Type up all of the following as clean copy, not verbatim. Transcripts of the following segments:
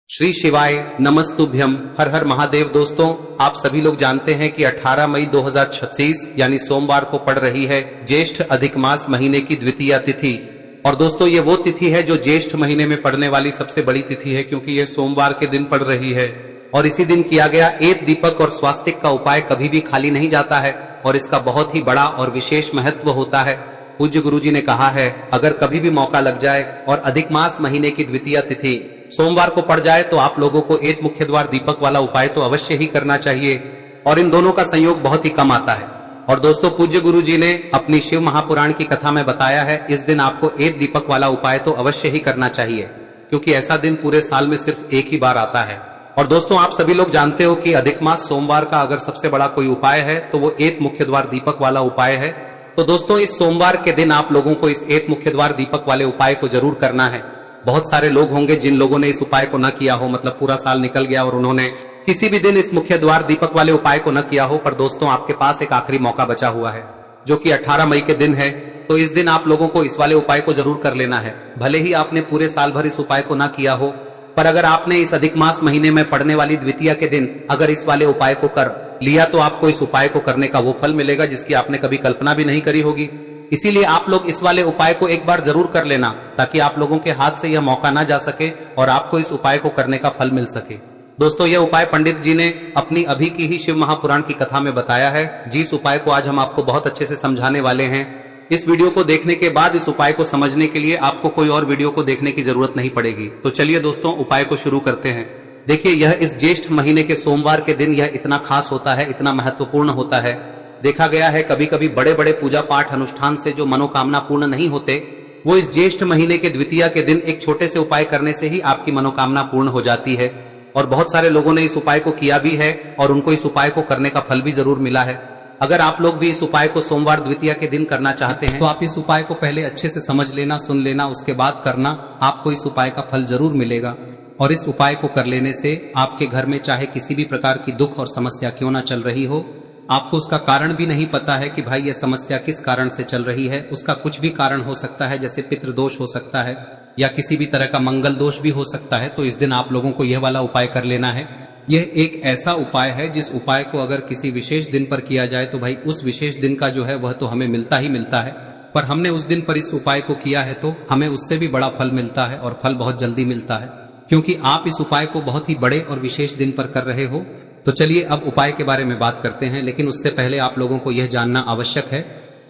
श्री शिवाय नमस्तुभ्यम हर हर महादेव। दोस्तों, आप सभी लोग जानते हैं कि 18 मई 2026 यानी सोमवार को पड़ रही है ज्येष्ठ अधिक मास महीने की द्वितीय तिथि। और दोस्तों, ये वो तिथि है जो ज्येष्ठ महीने में पड़ने वाली सबसे बड़ी तिथि है, क्योंकि ये सोमवार के दिन पड़ रही है। और इसी दिन किया गया एक दीपक और स्वास्तिक का उपाय कभी भी खाली नहीं जाता है और इसका बहुत ही बड़ा और विशेष महत्व होता है। पूज्य गुरुजी ने कहा है, अगर कभी भी मौका लग जाए और अधिक मास महीने की द्वितीय तिथि सोमवार को पड़ जाए तो आप लोगों को एक मुख्य द्वार दीपक वाला उपाय तो अवश्य ही करना चाहिए। और इन दोनों का संयोग बहुत ही कम आता है। और दोस्तों, पूज्य गुरुजी ने अपनी शिव महापुराण की कथा में बताया है, इस दिन आपको एक दीपक वाला उपाय तो अवश्य ही करना चाहिए, क्योंकि ऐसा दिन पूरे साल में सिर्फ एक ही बार आता है। और दोस्तों, आप सभी लोग जानते हो कि अधिक मास सोमवार का अगर सबसे बड़ा कोई उपाय है तो वो एक मुख्य द्वार दीपक वाला उपाय है। तो दोस्तों, इस सोमवार के दिन आप लोगों को इस एक मुख्य द्वार दीपक वाले उपाय को जरूर करना है। बहुत सारे लोग होंगे जिन लोगों ने इस उपाय को न किया हो, मतलब पूरा साल निकल गया और उन्होंने किसी भी दिन इस मुख्य द्वार दीपक वाले उपाय को न किया हो। पर दोस्तों, आपके पास एक आखिरी मौका बचा हुआ है, जो कि 18 मई के दिन है। तो इस दिन आप लोगों को इस वाले उपाय को जरूर कर लेना है। भले ही आपने पूरे साल भर इस उपाय को न किया हो, पर अगर आपने इस अधिक मास महीने में पड़ने वाली द्वितीया के दिन अगर इस वाले उपाय को कर लिया तो आपको इस उपाय को करने का वो फल मिलेगा जिसकी आपने कभी कल्पना भी नहीं करी होगी। इसीलिए आप लोग इस वाले उपाय को एक बार जरूर कर लेना, ताकि आप लोगों के हाथ से यह मौका ना जा सके और आपको इस उपाय को करने का फल मिल सके। दोस्तों, यह उपाय पंडित जी ने अपनी अभी की ही शिव महापुराण की कथा में बताया है, जिस उपाय को आज हम आपको बहुत अच्छे से समझाने वाले हैं। इस वीडियो को देखने के बाद इस उपाय को समझने के लिए आपको कोई और वीडियो को देखने की जरूरत नहीं पड़ेगी। तो चलिए दोस्तों, उपाय को शुरू करते हैं। देखिए, यह इस ज्येष्ठ महीने के सोमवार के दिन यह इतना खास होता है, इतना महत्वपूर्ण होता है। देखा गया है कभी कभी बड़े बड़े पूजा पाठ अनुष्ठान से जो मनोकामना पूर्ण नहीं होते, वो इस ज्येष्ठ महीने के द्वितीया के दिन एक छोटे से उपाय करने से ही आपकी मनोकामना पूर्ण हो जाती है। और बहुत सारे लोगों ने इस उपाय को किया भी है और उनको इस उपाय को करने का फल भी जरूर मिला है। अगर आप लोग भी इस उपाय को सोमवार द्वितीया के दिन करना चाहते हैं तो आप इस उपाय को पहले अच्छे से समझ लेना, सुन लेना, उसके बाद करना। आपको इस उपाय का फल जरूर मिलेगा। और इस उपाय को कर लेने से आपके घर में चाहे किसी भी प्रकार की दुख और समस्या क्यों ना चल रही हो, आपको उसका कारण भी नहीं पता है कि भाई ये समस्या किस कारण से चल रही है, उसका कुछ भी कारण हो सकता है, जैसे पितृदोष हो सकता है या किसी भी तरह का मंगल दोष भी हो सकता है। तो इस दिन आप लोगों को यह वाला उपाय कर लेना है। यह एक ऐसा उपाय है जिस उपाय को अगर किसी विशेष दिन पर किया जाए तो भाई उस विशेष दिन का जो है वह तो हमें मिलता ही मिलता है। पर हमने उस दिन पर इस उपाय को किया है तो हमें उससे भी बड़ा फल मिलता है, और फल बहुत जल्दी मिलता है, क्योंकि आप इस उपाय को बहुत ही बड़े और विशेष दिन पर कर रहे हो। तो चलिए अब उपाय के बारे में बात करते हैं, लेकिन उससे पहले आप लोगों को यह जानना आवश्यक है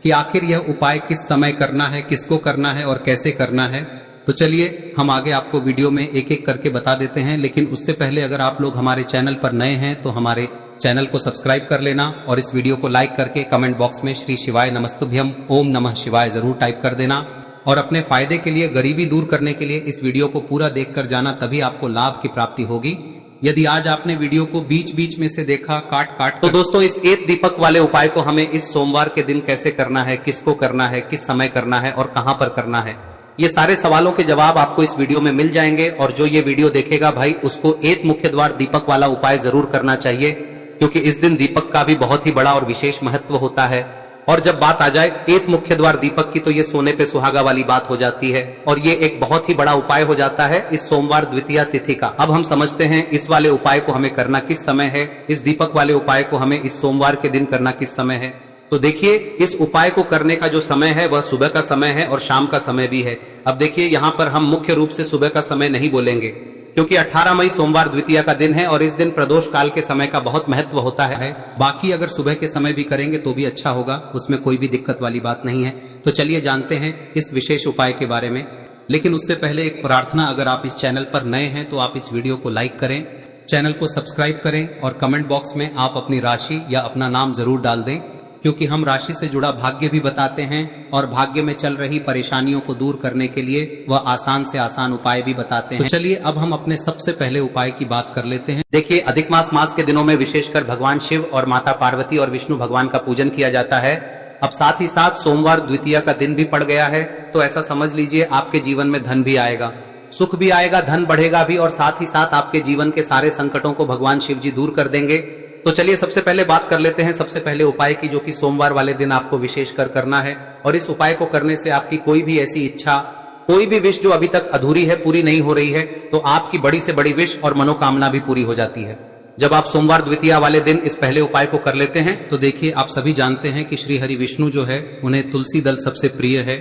कि आखिर यह उपाय किस समय करना है, किसको करना है और कैसे करना है। तो चलिए हम आगे आपको वीडियो में एक एक करके बता देते हैं। लेकिन उससे पहले अगर आप लोग हमारे चैनल पर नए हैं तो हमारे चैनल को सब्सक्राइब कर लेना और इस वीडियो को लाइक करके कमेंट बॉक्स में श्री शिवाय नमस्तुभ्यम ओम नमः शिवाय जरूर टाइप कर देना। और अपने फायदे के लिए, गरीबी दूर करने के लिए इस वीडियो को पूरा देखकर जाना, तभी आपको लाभ की प्राप्ति होगी। यदि आज आपने वीडियो को बीच बीच में से देखा काट काट तो दोस्तों, इस एक दीपक वाले उपाय को हमें इस सोमवार के दिन कैसे करना है, किसको करना है, किस समय करना है और कहां पर करना है, ये सारे सवालों के जवाब आपको इस वीडियो में मिल जाएंगे। और जो ये वीडियो देखेगा भाई, उसको एक मुख्य द्वार दीपक वाला उपाय जरूर करना चाहिए, क्योंकि इस दिन दीपक का भी बहुत ही बड़ा और विशेष महत्व होता है। और जब बात आ जाए एक मुख्य द्वार दीपक की, तो ये सोने पे सुहागा वाली बात हो जाती है और ये एक बहुत ही बड़ा उपाय हो जाता है इस सोमवार द्वितीया तिथि का। अब हम समझते हैं इस वाले उपाय को हमें करना किस समय है, इस दीपक वाले उपाय को हमें इस सोमवार के दिन करना किस समय है। तो देखिए, इस उपाय को करने का जो समय है वह सुबह का समय है और शाम का समय भी है। अब देखिए, यहाँ पर हम मुख्य रूप से सुबह का समय नहीं बोलेंगे, क्योंकि 18 मई सोमवार द्वितीया का दिन है और इस दिन प्रदोष काल के समय का बहुत महत्व होता है। बाकी अगर सुबह के समय भी करेंगे तो भी अच्छा होगा, उसमें कोई भी दिक्कत वाली बात नहीं है। तो चलिए जानते हैं इस विशेष उपाय के बारे में। लेकिन उससे पहले एक प्रार्थना, अगर आप इस चैनल पर नए हैं तो आप इस वीडियो को लाइक करें, चैनल को सब्सक्राइब करें और कमेंट बॉक्स में आप अपनी राशि या अपना नाम जरूर डाल दें, क्योंकि हम राशि से जुड़ा भाग्य भी बताते हैं और भाग्य में चल रही परेशानियों को दूर करने के लिए वह आसान से आसान उपाय भी बताते हैं। तो चलिए अब हम अपने सबसे पहले उपाय की बात कर लेते हैं। देखिए, अधिक मास के दिनों में विशेषकर भगवान शिव और माता पार्वती और विष्णु भगवान का पूजन किया जाता है। अब साथ ही साथ सोमवार द्वितीया का दिन भी पड़ गया है, तो ऐसा समझ लीजिए आपके जीवन में धन भी आएगा, सुख भी आएगा, धन बढ़ेगा भी, और साथ ही साथ आपके जीवन के सारे संकटों को भगवान शिव जी दूर कर देंगे। तो चलिए सबसे पहले बात कर लेते हैं सबसे पहले उपाय की, जो कि सोमवार वाले दिन आपको विशेषकर करना है। और इस उपाय को करने से आपकी कोई भी ऐसी इच्छा कोई भी विश जो अभी तक अधूरी है, पूरी नहीं हो रही है, तो आपकी बड़ी से बड़ी विश और मनोकामना भी पूरी हो जाती है। जब आप सोमवार द्वितीया वाले दिन इस पहले उपाय को कर लेते हैं तो देखिए, आप सभी जानते हैं कि श्री हरि विष्णु जो है उन्हें तुलसी दल सबसे प्रिय है।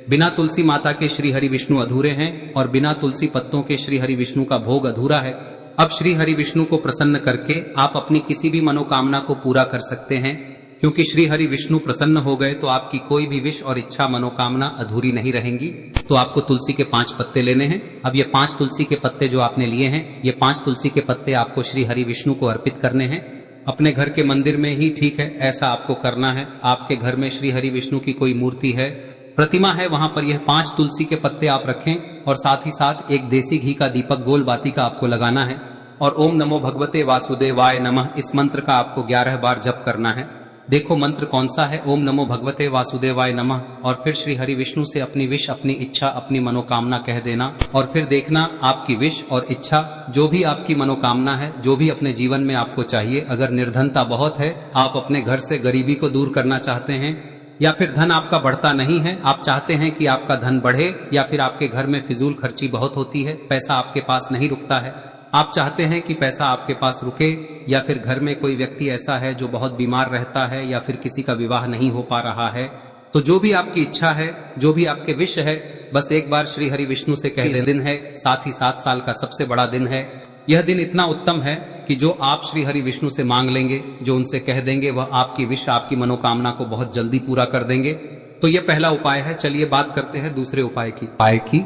बिना तुलसी माता के श्री हरि विष्णु अधूरे हैं और बिना तुलसी पत्तों के श्री हरि विष्णु का भोग अधूरा है। अब श्री हरि विष्णु को प्रसन्न करके आप अपनी किसी भी मनोकामना को पूरा कर सकते हैं, क्योंकि श्री हरि विष्णु प्रसन्न हो गए तो आपकी कोई भी विश और इच्छा मनोकामना अधूरी नहीं रहेंगी। तो आपको तुलसी के 5 पत्ते लेने हैं। अब ये 5 तुलसी के पत्ते जो आपने लिए हैं, ये 5 तुलसी के पत्ते आपको श्री हरि विष्णु को अर्पित करने हैं। अपने घर के मंदिर में ही ठीक है, ऐसा आपको करना है। आपके घर में श्री हरि विष्णु की कोई मूर्ति है, प्रतिमा है, वहां पर यह 5 तुलसी के पत्ते आप रखें और साथ ही साथ एक देसी घी का दीपक गोल बाती का आपको लगाना है और ओम नमो भगवते वासुदेवाय नमः इस मंत्र का आपको 11 बार जप करना है। देखो मंत्र कौन सा है, ओम नमो भगवते वासुदेवाय नमः, और फिर श्री हरि विष्णु से अपनी विश, अपनी इच्छा, अपनी मनोकामना कह देना और फिर देखना आपकी विश और इच्छा, जो भी आपकी मनोकामना है, जो भी अपने जीवन में आपको चाहिए। अगर निर्धनता बहुत है, आप अपने घर से गरीबी को दूर करना चाहते हैं, या फिर धन आपका बढ़ता नहीं है, आप चाहते हैं कि आपका धन बढ़े, या फिर आपके घर में फिजूल खर्ची बहुत होती है, पैसा आपके पास नहीं रुकता है, आप चाहते हैं कि पैसा आपके पास रुके, या फिर घर में कोई व्यक्ति ऐसा है जो बहुत बीमार रहता है, या फिर किसी का विवाह नहीं हो पा रहा है, तो जो भी आपकी इच्छा है, जो भी आपके विश है, बस एक बार श्री हरि विष्णु से कह दें। दिन है, साथ ही 7 साल का सबसे बड़ा दिन है। यह दिन इतना उत्तम है कि जो आप श्री हरि विष्णु से मांग लेंगे, जो उनसे कह देंगे, वह आपकी विश, आपकी मनोकामना को बहुत जल्दी पूरा कर देंगे। तो यह पहला उपाय है। चलिए बात करते हैं दूसरे उपाय की।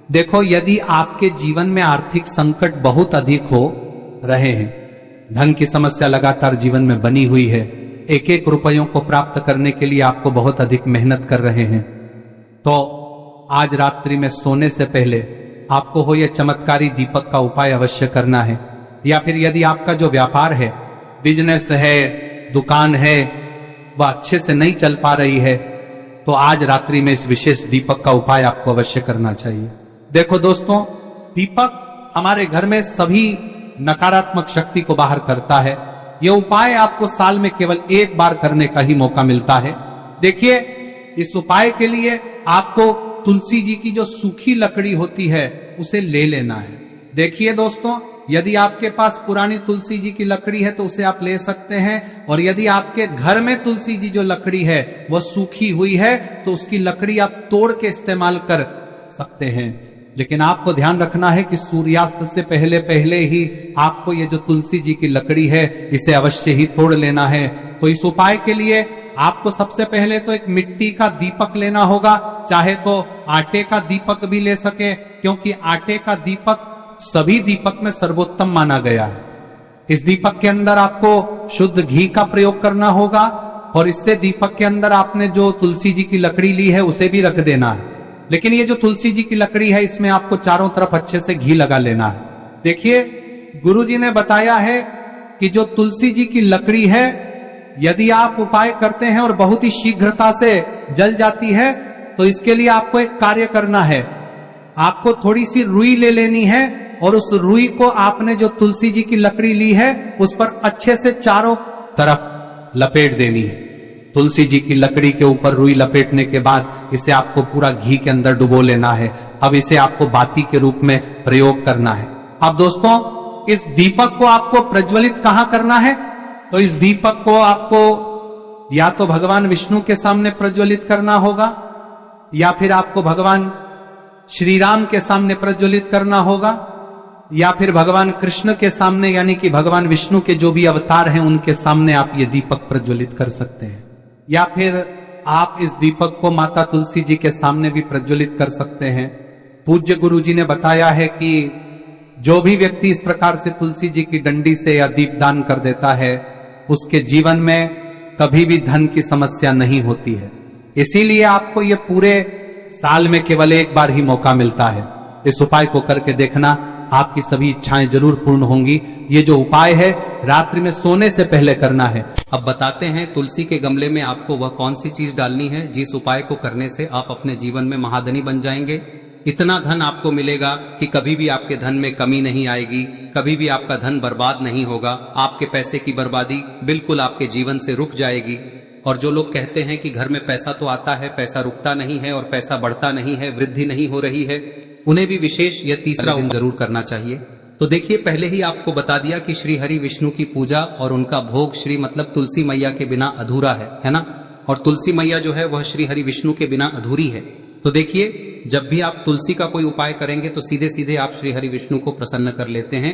देखो, यदि आपके जीवन में आर्थिक संकट बहुत अधिक हो रहे हैं, धन की समस्या लगातार जीवन में बनी हुई है, एक एक रुपयों को प्राप्त करने के लिए आपको बहुत अधिक मेहनत कर रहे हैं, तो आज रात्रि में सोने से पहले आपको हो यह चमत्कारी दीपक का उपाय अवश्य करना है। या फिर यदि आपका जो व्यापार है, बिजनेस है, दुकान है, वह अच्छे से नहीं चल पा रही है, तो आज रात्रि में इस विशेष दीपक का उपाय आपको अवश्य करना चाहिए। देखो दोस्तों, दीपक हमारे घर में सभी नकारात्मक शक्ति को बाहर करता है। यह उपाय आपको साल में केवल 1 बार करने का ही मौका मिलता है। देखिए, इस उपाय के लिए आपको तुलसी जी की जो सूखी लकड़ी होती है उसे ले लेना है। देखिए दोस्तों, यदि आपके पास पुरानी तुलसी जी की लकड़ी है तो उसे आप ले सकते हैं, और यदि आपके घर में तुलसी जी जो लकड़ी है वह सूखी हुई है तो उसकी लकड़ी आप तोड़ के इस्तेमाल कर सकते हैं। लेकिन आपको ध्यान रखना है कि सूर्यास्त से पहले पहले ही आपको ये जो तुलसी जी की लकड़ी है इसे अवश्य ही तोड़ लेना है। तो इस उपाय के लिए आपको सबसे पहले तो एक मिट्टी का दीपक लेना होगा, चाहे तो आटे का दीपक भी ले सके, क्योंकि आटे का दीपक सभी दीपक में सर्वोत्तम माना गया है। इस दीपक के अंदर आपको शुद्ध घी का प्रयोग करना होगा, और इससे दीपक के अंदर आपने जो तुलसी जी की लकड़ी ली है उसे भी रख देना है। लेकिन ये जो तुलसी जी की लकड़ी है, इसमें आपको चारों तरफ अच्छे से घी लगा लेना है। देखिए, गुरुजी ने बताया है कि जो तुलसी जी की लकड़ी है, यदि आप उपाय करते हैं और बहुत ही शीघ्रता से जल जाती है, तो इसके लिए आपको एक कार्य करना है। आपको थोड़ी सी रुई ले लेनी है और उस रुई को आपने जो तुलसी जी की लकड़ी ली है उस पर अच्छे से चारों तरफ लपेट देनी है। तुलसी जी की लकड़ी के ऊपर रुई लपेटने के बाद इसे आपको पूरा घी के अंदर डुबो लेना है। अब इसे आपको बाती के रूप में प्रयोग करना है। अब दोस्तों, इस दीपक को आपको प्रज्वलित कहां करना है? तो इस दीपक को आपको या तो भगवान विष्णु के सामने प्रज्वलित करना होगा, या फिर आपको भगवान श्री राम के सामने प्रज्वलित करना होगा, या फिर भगवान कृष्ण के सामने, यानी कि भगवान विष्णु के जो भी अवतार हैं उनके सामने आप ये दीपक प्रज्वलित कर सकते हैं। या फिर आप इस दीपक को माता तुलसी जी के सामने भी प्रज्वलित कर सकते हैं। पूज्य गुरु जी ने बताया है कि जो भी व्यक्ति इस प्रकार से तुलसी जी की डंडी से या दीपदान कर देता है, उसके जीवन में कभी भी धन की समस्या नहीं होती है। इसीलिए आपको ये पूरे साल में केवल 1 बार ही मौका मिलता है। इस उपाय को करके देखना, आपकी सभी इच्छाएं जरूर पूर्ण होंगी। ये जो उपाय है रात्रि में सोने से पहले करना है। अब बताते हैं तुलसी के गमले में आपको वह कौन सी चीज डालनी है जिस उपाय को करने से आप अपने जीवन में महाधनी बन जाएंगे। इतना धन आपको मिलेगा कि कभी भी आपके धन में कमी नहीं आएगी, कभी भी आपका धन बर्बाद नहीं होगा, आपके पैसे की बर्बादी बिल्कुल आपके जीवन से रुक जाएगी। और जो लोग कहते हैं कि घर में पैसा तो आता है, पैसा रुकता नहीं है और पैसा बढ़ता नहीं है, वृद्धि नहीं हो रही है, उन्हें भी विशेष यह तीसरा दिन जरूर करना चाहिए। तो देखिए, पहले ही आपको बता दिया कि श्री हरि विष्णु की पूजा और उनका भोग श्री मतलब तुलसी मैया के बिना अधूरा है ना। और तुलसी मैया जो है वह श्री हरि विष्णु के बिना अधूरी है। तो देखिए, जब भी आप तुलसी का कोई उपाय करेंगे तो सीधे सीधे आप श्री हरि विष्णु को प्रसन्न कर लेते हैं।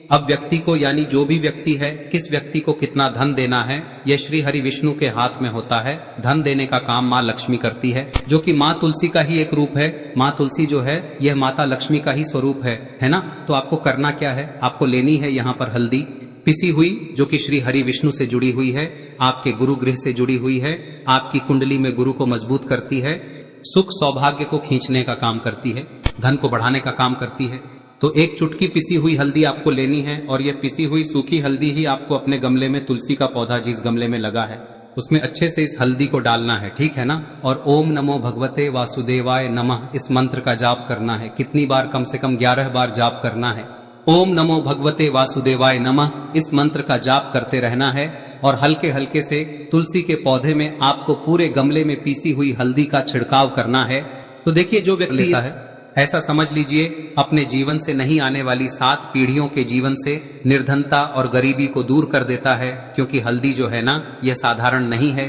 अब व्यक्ति को, यानी जो भी व्यक्ति है, किस व्यक्ति को कितना धन देना है, यह श्री हरि विष्णु के हाथ में होता है। धन देने का काम माँ लक्ष्मी करती है, जो कि माँ तुलसी का ही एक रूप है। माँ तुलसी जो है यह माता लक्ष्मी का ही स्वरूप है ना। तो आपको करना क्या है, आपको लेनी है यहाँ पर हल्दी पिसी हुई, जो कि श्री हरि विष्णु से जुड़ी हुई है, आपके गुरु गृह से जुड़ी हुई है, आपकी कुंडली में गुरु को मजबूत करती है, सुख सौभाग्य को खींचने का काम करती है, धन को बढ़ाने का काम करती है। तो एक चुटकी पिसी हुई हल्दी आपको लेनी है और यह पिसी हुई सूखी हल्दी ही आपको अपने गमले में, तुलसी का पौधा जिस गमले में लगा है उसमें अच्छे से इस हल्दी को डालना है, ठीक है ना। और ओम नमो भगवते वासुदेवाय नमः इस मंत्र का जाप करना है। कितनी बार? कम से कम 11 बार जाप करना है। ओम नमो भगवते वासुदेवाय नमः इस मंत्र का जाप करते रहना है और हल्के हल्के से तुलसी के पौधे में आपको पूरे गमले में पीसी हुई हल्दी का छिड़काव करना है। तो देखिए, जो व्यक्ति लेता है, ऐसा समझ लीजिए अपने जीवन से नहीं आने वाली 7 पीढ़ियों के जीवन से निर्धनता और गरीबी को दूर कर देता है। क्योंकि हल्दी जो है ना, यह साधारण नहीं है।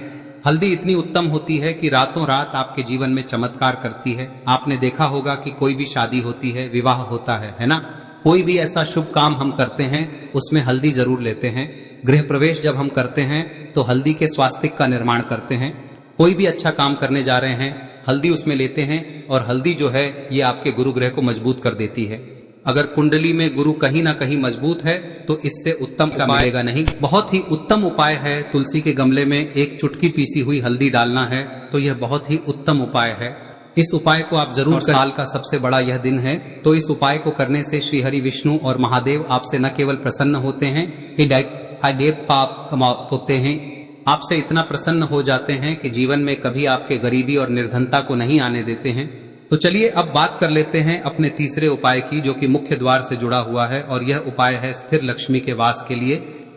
हल्दी इतनी उत्तम होती है कि रातों रात आपके जीवन में चमत्कार करती है। आपने देखा होगा कि कोई भी शादी होती है, विवाह होता है ना, कोई भी ऐसा शुभ काम हम करते हैं उसमें हल्दी जरूर लेते हैं। गृह प्रवेश जब हम करते हैं तो हल्दी के स्वास्तिक का निर्माण करते हैं। कोई भी अच्छा काम करने जा रहे हैं, हल्दी उसमें लेते हैं और हल्दी जो है ये आपके गुरु ग्रह को मजबूत कर देती है। अगर कुंडली में गुरु कहीं ना कहीं मजबूत है तो इससे उत्तम का मिलेगा नहीं। बहुत ही उत्तम उपाय है, तुलसी के गमले में एक चुटकी पीसी हुई हल्दी डालना है, तो यह बहुत ही उत्तम उपाय है। इस उपाय को आप जरूर, साल का सबसे बड़ा यह दिन है, तो इस उपाय को करने से श्री हरि विष्णु और महादेव आपसे न केवल प्रसन्न होते हैं, पाप होते हैं, आपसे इतना प्रसन्न हो जाते हैं कि जीवन में कभी आपके गरीबी और निर्धनता को नहीं आने देते हैं। तो चलिए अब बात कर लेते हैं अपने तीसरे उपाय की, जो कि मुख्य द्वार से जुड़ा हुआ है और यह उपाय है स्थिर लक्ष्मी के वास के लिए।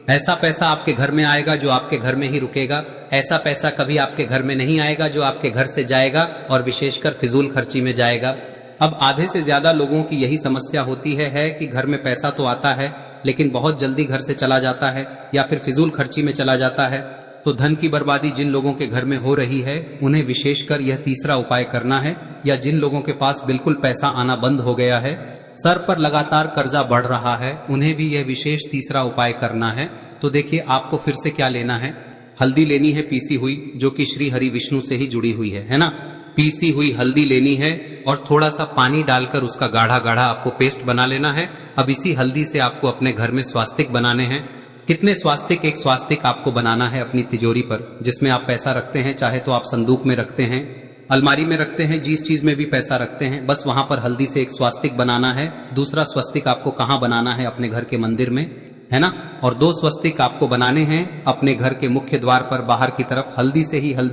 ऐसा पैसा आपके घर में आएगा जो आपके घर में ही रुकेगा। ऐसा पैसा कभी आपके घर में नहीं आएगा जो आपके घर से जाएगा और विशेषकर फिजूल खर्ची में जाएगा। अब आधे से ज्यादा लोगों की यही समस्या होती है कि घर में पैसा तो आता है लेकिन बहुत जल्दी घर से चला जाता है या फिर फिजूल खर्ची में चला जाता है। तो धन की बर्बादी जिन लोगों के घर में हो रही है उन्हें विशेषकर यह तीसरा उपाय करना है, या जिन लोगों के पास बिल्कुल पैसा आना बंद हो गया है, सर पर लगातार कर्जा बढ़ रहा है, उन्हें भी यह विशेष तीसरा उपाय करना है। तो देखिए, आपको फिर से क्या लेना है, हल्दी लेनी है पीसी हुई, जो कि श्री हरि विष्णु से ही जुड़ी हुई है ना। पीसी हुई हल्दी लेनी है और थोड़ा सा पानी डालकर उसका गाढ़ा गाढ़ा आपको पेस्ट बना लेना है। अब इसी हल्दी से आपको अपने घर में स्वास्तिक बनाने हैं। कितने स्वास्तिक? एक स्वास्तिक आपको बनाना है अपनी तिजोरी पर, जिसमें आप पैसा रखते हैं, चाहे तो आप संदूक में रखते हैं, अलमारी में रखते हैं, जिस चीज में भी पैसा रखते हैं, बस वहां पर हल्दी से एक स्वास्तिक बनाना है। दूसरा स्वस्तिक आपको कहाँ बनाना है? अपने घर के मंदिर में, है ना। और 2 स्वस्तिक आपको बनाने हैं अपने घर के मुख्य द्वार पर बाहर की तरफ। हल्दी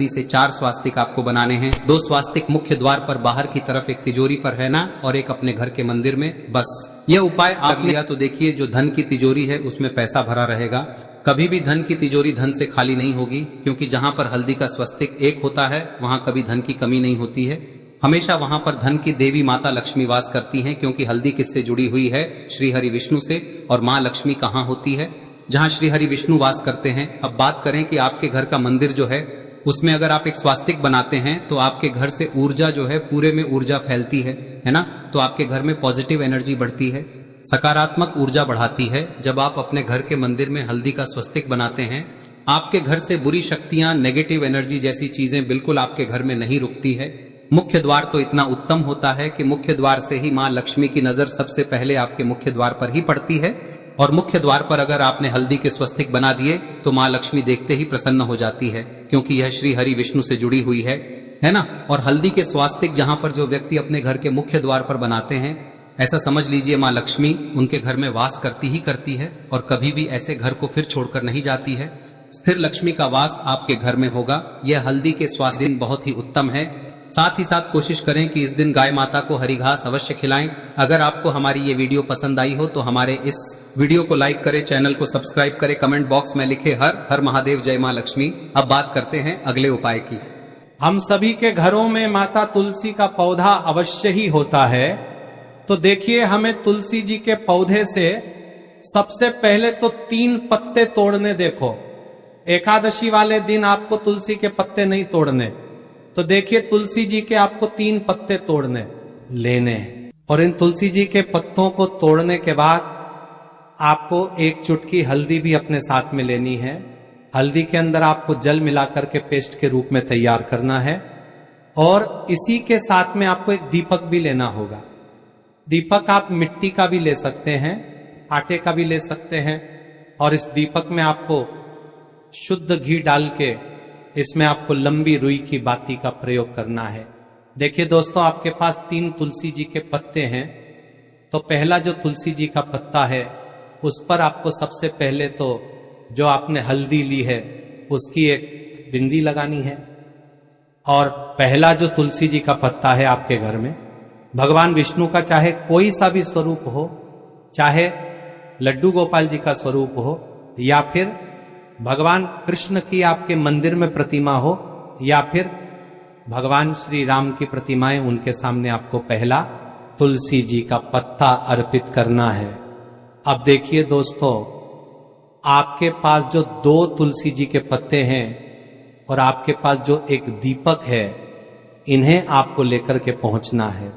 से 4 स्वास्तिक आपको बनाने हैं। 2 स्वास्तिक मुख्य द्वार पर बाहर की तरफ, एक तिजोरी पर, है ना, और एक अपने घर के मंदिर में। बस यह उपाय आप लिया तो देखिए, जो धन की तिजोरी है उसमें पैसा भरा रहेगा। कभी भी धन की तिजोरी धन से खाली नहीं होगी, क्योंकि जहां पर हल्दी का स्वस्तिक एक होता है वहां कभी धन की कमी नहीं होती है। हमेशा वहां पर धन की देवी माता लक्ष्मी वास करती हैं, क्योंकि हल्दी किससे जुड़ी हुई है? श्री हरि विष्णु से। और माँ लक्ष्मी कहाँ होती है? जहाँ श्री हरि विष्णु वास करते हैं। अब बात करें कि आपके घर का मंदिर जो है उसमें अगर आप एक स्वास्तिक बनाते हैं तो आपके घर से ऊर्जा जो है, पूरे में ऊर्जा फैलती है ना। तो आपके घर में पॉजिटिव एनर्जी बढ़ती है, सकारात्मक ऊर्जा बढ़ाती है। जब आप अपने घर के मंदिर में हल्दी का स्वस्तिक बनाते हैं, आपके घर से बुरी शक्तियां, नेगेटिव एनर्जी जैसी चीजें बिल्कुल आपके घर में नहीं रुकती है। मुख्य द्वार तो इतना उत्तम होता है कि मुख्य द्वार से ही माँ लक्ष्मी की नजर सबसे पहले आपके मुख्य द्वार पर ही पड़ती है। और मुख्य द्वार पर अगर आपने हल्दी के स्वस्तिक बना दिए तो माँ लक्ष्मी देखते ही प्रसन्न हो जाती है, क्योंकि यह श्री हरि विष्णु से जुड़ी हुई है ना। और हल्दी के स्वास्तिक जहां पर जो व्यक्ति अपने घर के मुख्य द्वार पर बनाते हैं, ऐसा समझ लीजिए माँ लक्ष्मी उनके घर में वास करती ही करती है और कभी भी ऐसे घर को फिर छोड़कर नहीं जाती है। स्थिर लक्ष्मी का वास आपके घर में होगा। यह हल्दी के स्वास्थ्य दिन बहुत ही उत्तम है। साथ ही साथ कोशिश करें कि इस दिन गाय माता को हरी घास अवश्य खिलाएं। अगर आपको हमारी ये वीडियो पसंद आई हो तो हमारे इस वीडियो को लाइक करें, चैनल को सब्सक्राइब करें, कमेंट बॉक्स में लिखे हर हर महादेव, जय मां लक्ष्मी। अब बात करते हैं अगले उपाय की। हम सभी के घरों में माता तुलसी का पौधा अवश्य ही होता है। तो देखिए, हमें तुलसी जी के पौधे से सबसे पहले तो 3 पत्ते तोड़ने। देखो, एकादशी वाले दिन आपको तुलसी के पत्ते नहीं तोड़ने, तो देखिए तुलसी जी के आपको 3 पत्ते तोड़ने लेने, और इन तुलसी जी के पत्तों को तोड़ने के बाद आपको 1 चुटकी हल्दी भी अपने साथ में लेनी है। हल्दी के अंदर आपको जल मिलाकर के पेस्ट के रूप में तैयार करना है, और इसी के साथ में आपको एक दीपक भी लेना होगा। दीपक आप मिट्टी का भी ले सकते हैं, आटे का भी ले सकते हैं, और इस दीपक में आपको शुद्ध घी डाल के इसमें आपको लंबी रुई की बाती का प्रयोग करना है। देखिए दोस्तों, आपके पास 3 तुलसी जी के पत्ते हैं, तो पहला जो तुलसी जी का पत्ता है उस पर आपको सबसे पहले तो जो आपने हल्दी ली है उसकी एक बिंदी लगानी है। और पहला जो तुलसी जी का पत्ता है आपके घर में, भगवान विष्णु का चाहे कोई सा भी स्वरूप हो, चाहे लड्डू गोपाल जी का स्वरूप हो, या फिर भगवान कृष्ण की आपके मंदिर में प्रतिमा हो, या फिर भगवान श्री राम की प्रतिमाएं, उनके सामने आपको पहला तुलसी जी का पत्ता अर्पित करना है। अब देखिए दोस्तों, आपके पास जो 2 तुलसी जी के पत्ते हैं और आपके पास जो एक दीपक है, इन्हें आपको लेकर के पहुंचना है।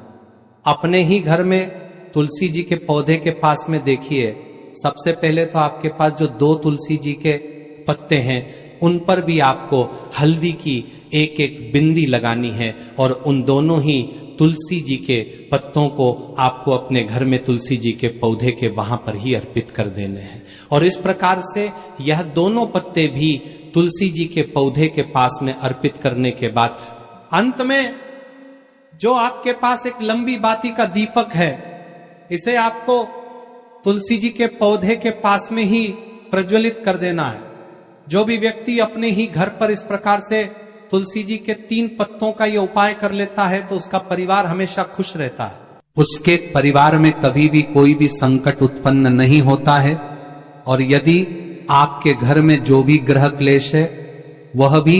अपने ही घर में तुलसी जी के पौधे के पास में देखिए, सबसे पहले तो आपके पास जो 2 तुलसी जी के पत्ते हैं उन पर भी आपको हल्दी की एक बिंदी लगानी है, और उन दोनों ही तुलसी जी के पत्तों को आपको अपने घर में तुलसी जी के पौधे के वहां पर ही अर्पित कर देने हैं। और इस प्रकार से यह दोनों पत्ते भी तुलसी जी के पौधे के पास में अर्पित करने के बाद अंत में जो आपके पास एक लंबी बाती का दीपक है, इसे आपको तुलसी जी के पौधे के पास में ही प्रज्वलित कर देना है। जो भी व्यक्ति अपने ही घर पर इस प्रकार से तुलसी जी के 3 पत्तों का ये उपाय कर लेता है तो उसका परिवार हमेशा खुश रहता है, उसके परिवार में कभी भी कोई भी संकट उत्पन्न नहीं होता है। और यदि आपके घर में जो भी ग्रह क्लेश है वह भी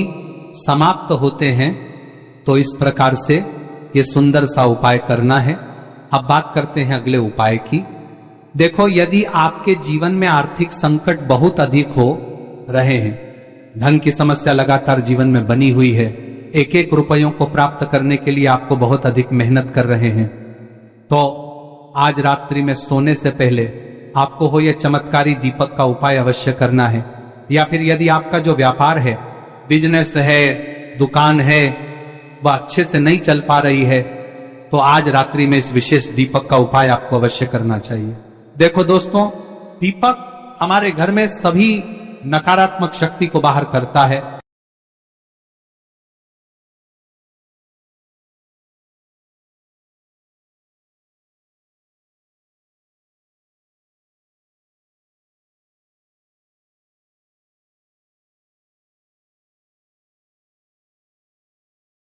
समाप्त होते हैं, तो इस प्रकार से ये सुंदर सा उपाय करना है। अब बात करते हैं अगले उपाय की। देखो, यदि आपके जीवन में आर्थिक संकट बहुत अधिक हो रहे हैं, धन की समस्या लगातार जीवन में बनी हुई है, 1-1 रुपयों को प्राप्त करने के लिए आपको बहुत अधिक मेहनत कर रहे हैं, तो आज रात्रि में सोने से पहले आपको हो यह चमत्कारी दीपक का उपाय अवश्य करना है। या फिर यदि आपका जो व्यापार है, बिजनेस है, दुकान है, वह अच्छे से नहीं चल पा रही है, तो आज रात्रि में इस विशेष दीपक का उपाय आपको अवश्य करना चाहिए। देखो दोस्तों, दीपक हमारे घर में सभी नकारात्मक शक्ति को बाहर करता है,